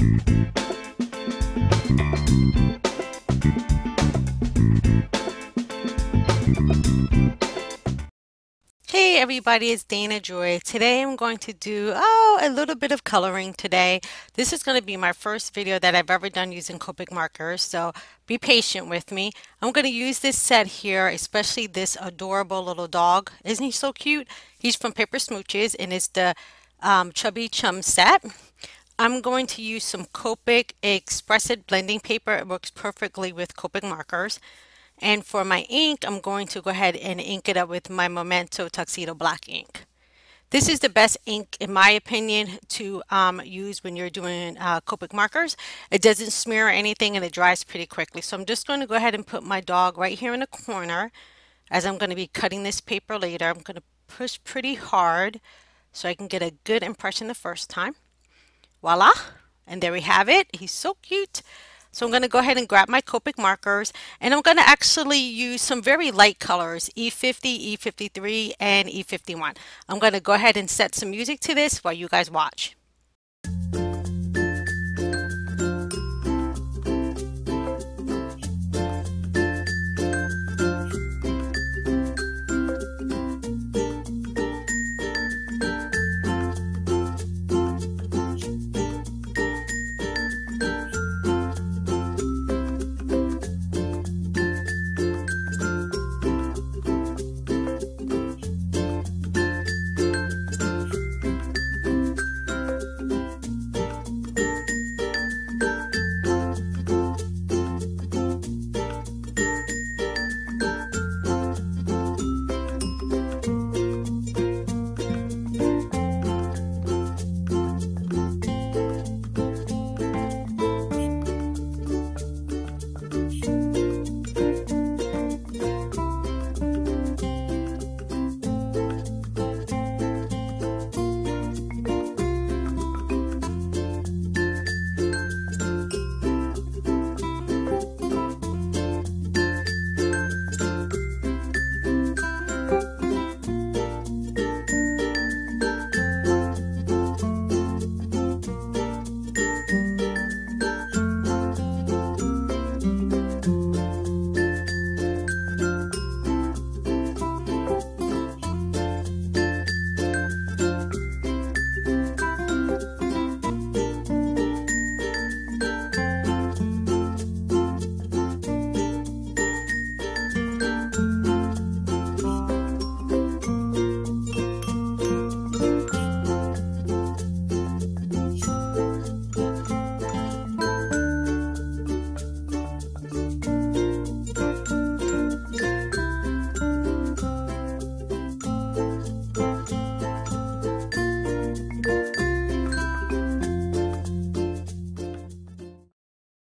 Hey everybody, it's Dana Joy. Today I'm going to do a little bit of coloring today. This is going to be my first video that I've ever done using Copic markers, so be patient with me. I'm going to use this set here, especially this adorable little dog. Isn't he so cute? He's from Paper Smooches and it's the Chubby Chum set. I'm going to use some Copic Expressive blending paper. It works perfectly with Copic markers. And for my ink, I'm going to go ahead and ink it up with my Memento Tuxedo Black ink. This is the best ink, in my opinion, to use when you're doing Copic markers. It doesn't smear or anything and it dries pretty quickly. So I'm just going to go ahead and put my dog right here in the corner. As I'm going to be cutting this paper later, I'm going to push pretty hard so I can get a good impression the first time. Voila! And there we have it. He's so cute. So I'm going to go ahead and grab my Copic markers, and I'm going to actually use some very light colors, E50, E53, and E51. I'm going to go ahead and set some music to this while you guys watch.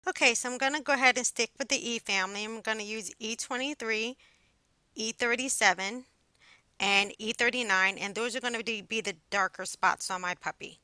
Okay, so I'm going to go ahead and stick with the E family. I'm going to use E23, E37, and E39, and those are going to be the darker spots on my puppy.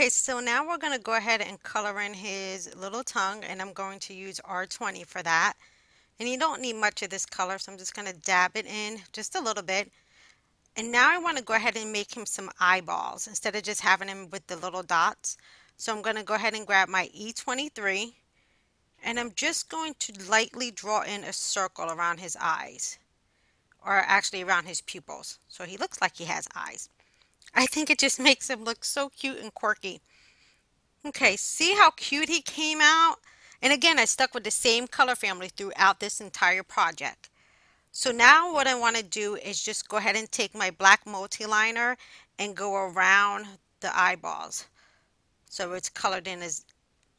Okay, so now we're going to go ahead and color in his little tongue, and I'm going to use R20 for that. And you don't need much of this color, so I'm just going to dab it in just a little bit. And now I want to go ahead and make him some eyeballs instead of just having him with the little dots. So I'm going to go ahead and grab my E23, and I'm just going to lightly draw in a circle around his eyes, or actually around his pupils, so he looks like he has eyes. I think it just makes him look so cute and quirky. Okay, see how cute he came out? And again, I stuck with the same color family throughout this entire project. So now what I want to do is just go ahead and take my black multi-liner and go around the eyeballs. So it's colored in as,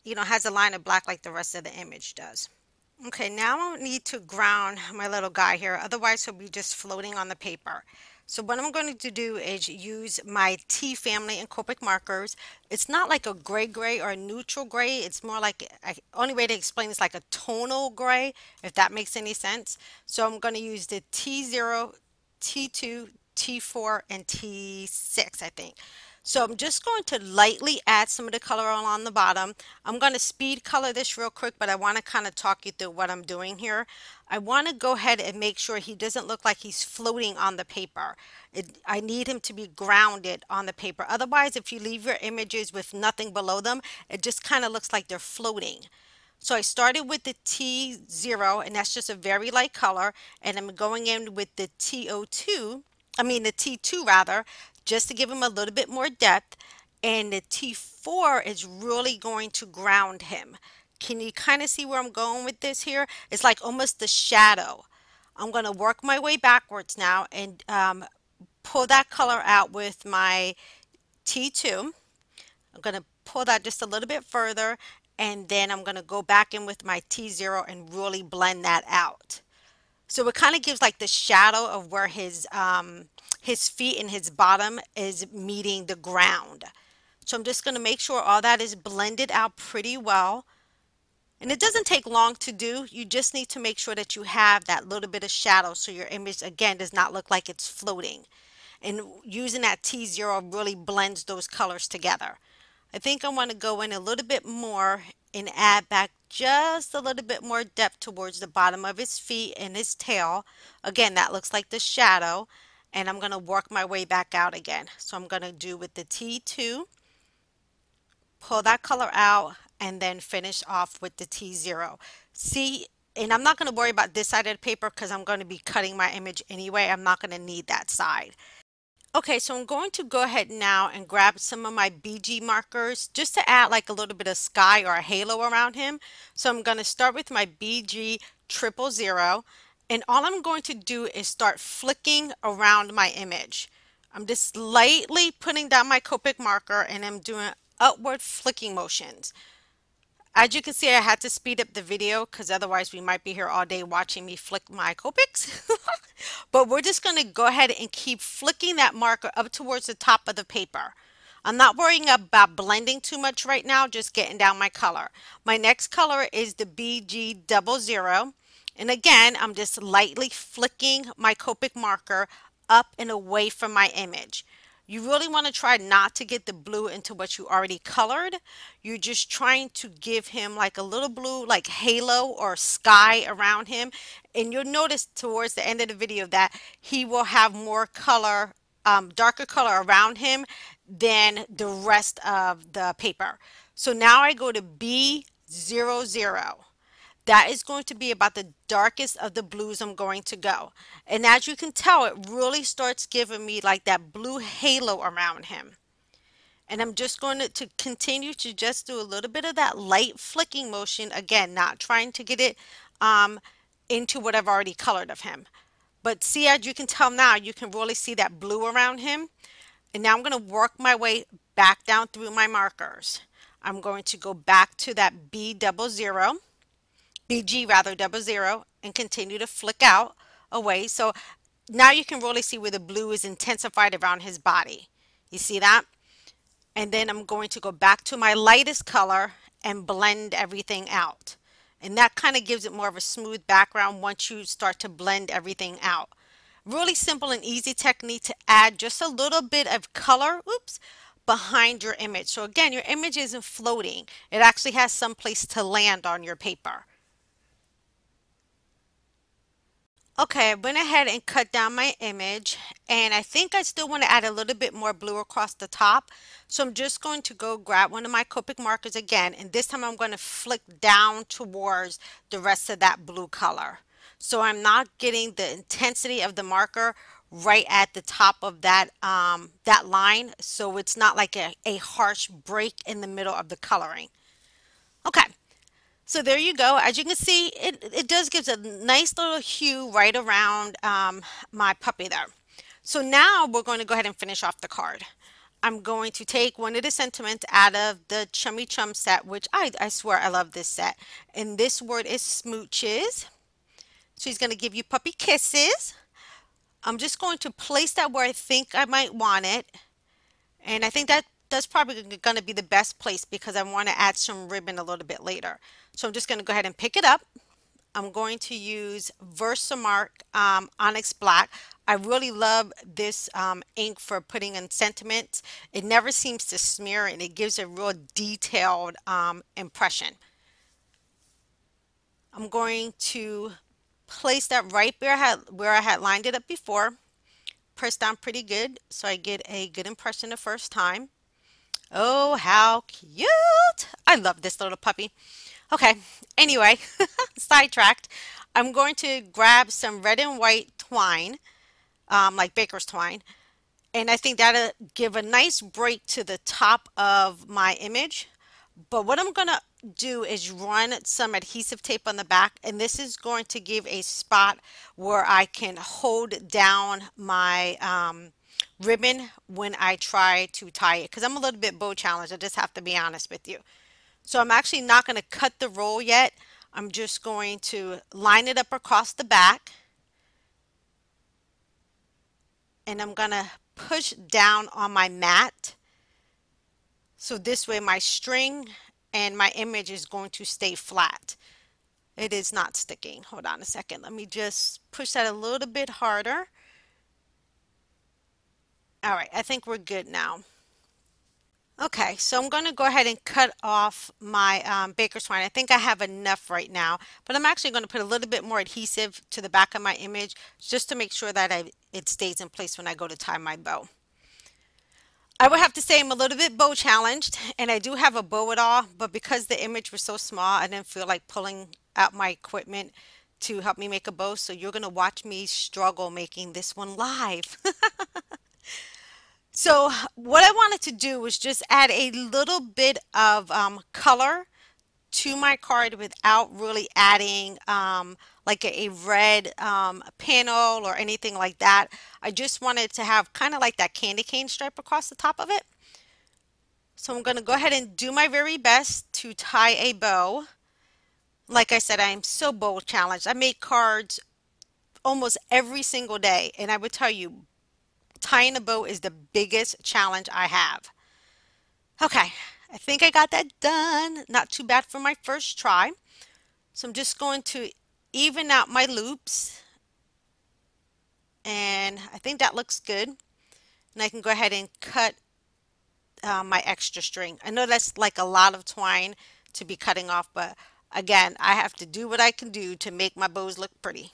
has a line of black like the rest of the image does. Okay, now I need to ground my little guy here, otherwise he'll be just floating on the paper. So what I'm going to do is use my T family and Copic markers. It's not like a gray or a neutral gray. It's more like, only way to explain it's like a tonal gray, if that makes any sense. So I'm going to use the T0, T2, T4, and T6, I think. So I'm just going to lightly add some of the color on the bottom. I'm going to speed color this real quick, but I want to kind of talk you through what I'm doing here. I want to go ahead and make sure he doesn't look like he's floating on the paper. I need him to be grounded on the paper. Otherwise, if you leave your images with nothing below them, it just kind of looks like they're floating. So I started with the T0, and that's just a very light color, and I'm going in with the the T2 rather, just to give him a little bit more depth, and the T4 is really going to ground him. Can you kind of see where I'm going with this here? It's like almost the shadow. I'm going to work my way backwards now and pull that color out with my T2. I'm going to pull that just a little bit further, and then I'm going to go back in with my T0 and really blend that out. So it kind of gives like the shadow of where his feet and his bottom is meeting the ground. So I'm just going to make sure all that is blended out pretty well. And it doesn't take long to do. You just need to make sure that you have that little bit of shadow so your image again does not look like it's floating. And using that T0 really blends those colors together. I think I want to go in a little bit more and add back just a little bit more depth towards the bottom of his feet and his tail. Again, that looks like the shadow, and I'm going to work my way back out again. So I'm going to do with the T2, pull that color out, and then finish off with the T0. See, and I'm not going to worry about this side of the paper because I'm going to be cutting my image anyway. I'm not going to need that side. Okay, so I'm going to go ahead now and grab some of my BG markers just to add like a little bit of sky or a halo around him. So I'm going to start with my BG 000, and all I'm going to do is start flicking around my image. I'm just lightly putting down my Copic marker and I'm doing upward flicking motions. As you can see, I had to speed up the video because otherwise we might be here all day watching me flick my Copics. But we're just going to go ahead and keep flicking that marker up towards the top of the paper. I'm not worrying about blending too much right now, just getting down my color. My next color is the BG00. And again, I'm just lightly flicking my Copic marker up and away from my image. You really want to try not to get the blue into what you already colored. You're just trying to give him like a little blue like halo or sky around him. And you'll notice towards the end of the video that he will have more color, darker color around him than the rest of the paper. So now I go to B00. That is going to be about the darkest of the blues I'm going to go. And as you can tell, it really starts giving me like that blue halo around him. And I'm just going to continue to just do a little bit of that light flicking motion. Again, not trying to get it into what I've already colored of him. But see, as you can tell now, you can really see that blue around him. And now I'm going to work my way back down through my markers. I'm going to go back to that B00. BG rather 00, and continue to flick out away. So now you can really see where the blue is intensified around his body. You see that? And then I'm going to go back to my lightest color and blend everything out. And that kind of gives it more of a smooth background once you start to blend everything out. Really simple and easy technique to add just a little bit of color, behind your image. So again, your image isn't floating. It actually has some place to land on your paper. Okay, I went ahead and cut down my image, and I think I still want to add a little bit more blue across the top. So I'm just going to go grab one of my Copic markers again, and this time I'm going to flick down towards the rest of that blue color. So I'm not getting the intensity of the marker right at the top of that line, so it's not like a harsh break in the middle of the coloring. Okay. So there you go. As you can see, it does gives a nice little hue right around my puppy there. So now we're going to go ahead and finish off the card. I'm going to take one of the sentiments out of the Chummy Chum set, which I swear I love this set. And this word is smooches. So he's going to give you puppy kisses. I'm just going to place that where I think I might want it. And I think that's probably going to be the best place because I want to add some ribbon a little bit later. So I'm just going to go ahead and pick it up. I'm going to use Versamark Onyx Black. I really love this ink for putting in sentiments. It never seems to smear and it gives a real detailed impression. I'm going to place that right where I had lined it up before. Press down pretty good so I get a good impression the first time. Oh, how cute. I love this little puppy. Okay, anyway, sidetracked. I'm going to grab some red and white twine, like baker's twine, and I think that'll give a nice break to the top of my image. But what I'm going to do is run some adhesive tape on the back, and this is going to give a spot where I can hold down my ribbon when I try to tie it, because I'm a little bit bow challenged. I just have to be honest with you. So I'm actually not going to cut the roll yet. I'm just going to line it up across the back, and I'm going to push down on my mat. So this way my string and my image is going to stay flat. It is not sticking. Hold on a second. Let me just push that a little bit harder. All right, I think we're good now. Okay, so I'm going to go ahead and cut off my baker's twine. I think I have enough right now, but I'm actually going to put a little bit more adhesive to the back of my image just to make sure that it stays in place when I go to tie my bow. I would have to say I'm a little bit bow challenged, and I do have a bow at all, but because the image was so small, I didn't feel like pulling out my equipment to help me make a bow, so you're going to watch me struggle making this one live. So what I wanted to do was just add a little bit of color to my card without really adding like a red panel or anything like that. I just wanted to have kind of like that candy cane stripe across the top of it. So I'm going to go ahead and do my very best to tie a bow. Like I said, I am so bow challenged. I make cards almost every single day, and I would tell you, tying a bow is the biggest challenge I have. Okay, I think I got that done. Not too bad for my first try. So I'm just going to even out my loops, and I think that looks good. And I can go ahead and cut my extra string. I know that's like a lot of twine to be cutting off, but again, I have to do what I can do to make my bows look pretty.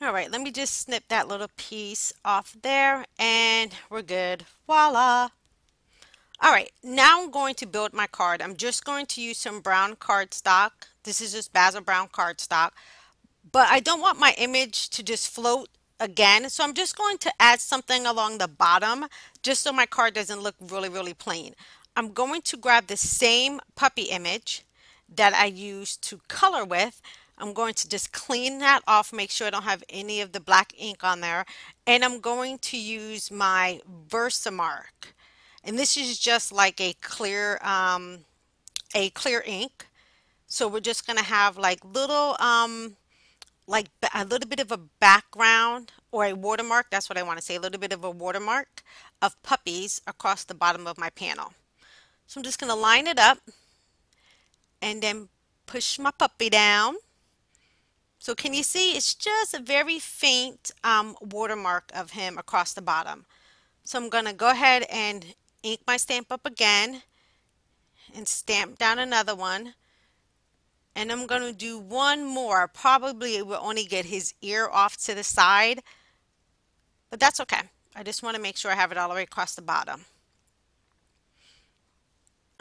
All right, let me just snip that little piece off there, and we're good. Voila! All right, now I'm going to build my card. I'm just going to use some brown cardstock. This is just Basil Brown cardstock, but I don't want my image to just float again, so I'm just going to add something along the bottom just so my card doesn't look really plain. I'm going to grab the same puppy image that I used to color with. I'm going to just clean that off, make sure I don't have any of the black ink on there, and I'm going to use my Versamark, and this is just like a clear ink. So we're just going to have like little like a little bit of a background or a watermark. That's what I want to say, a little bit of a watermark of puppies across the bottom of my panel. So I'm just going to line it up and then push my puppy down. So can you see it's just a very faint watermark of him across the bottom. So I'm going to go ahead and ink my stamp up again and stamp down another one. And I'm going to do one more. Probably it will only get his ear off to the side, but that's okay. I just want to make sure I have it all the way across the bottom.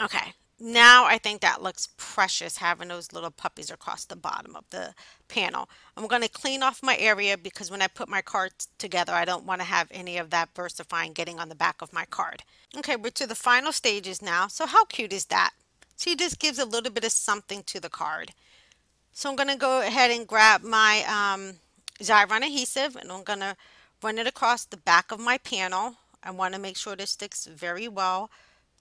Okay, now I think that looks precious, having those little puppies across the bottom of the panel. I'm going to clean off my area because when I put my cards together, I don't want to have any of that versifying getting on the back of my card. Okay, we're to the final stages now. So how cute is that? She just gives a little bit of something to the card. So I'm going to go ahead and grab my Xyron adhesive, and I'm going to run it across the back of my panel. I want to make sure this sticks very well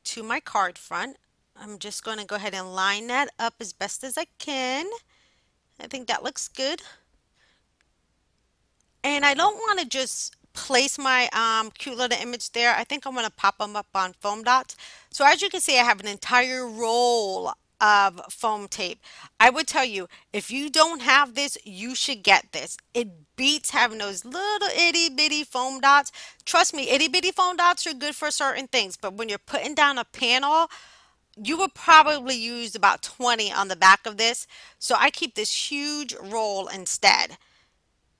to my card front. I'm just going to go ahead and line that up as best as I can. I think that looks good. And I don't want to just place my cute little image there. I think I'm going to pop them up on foam dots. So as you can see, I have an entire roll of foam tape. I would tell you, if you don't have this, you should get this. It beats having those little itty bitty foam dots. Trust me, itty bitty foam dots are good for certain things, but when you're putting down a panel, you will probably use about 20 on the back of this. So I keep this huge roll instead.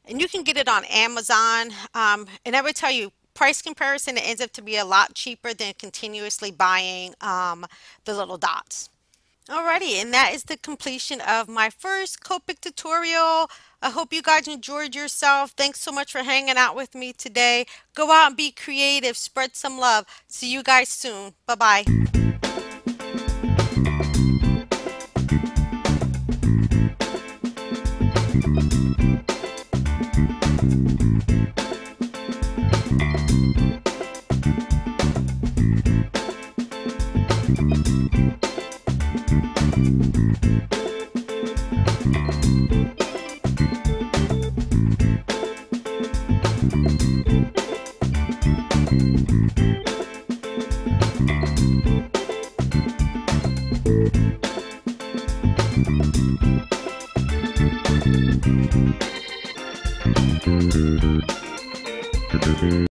And you can get it on Amazon. And I would tell you, price comparison, it ends up to be a lot cheaper than continuously buying the little dots. Alrighty, and that is the completion of my first Copic tutorial. I hope you guys enjoyed yourself. Thanks so much for hanging out with me today. Go out and be creative, spread some love. See you guys soon. Bye-bye.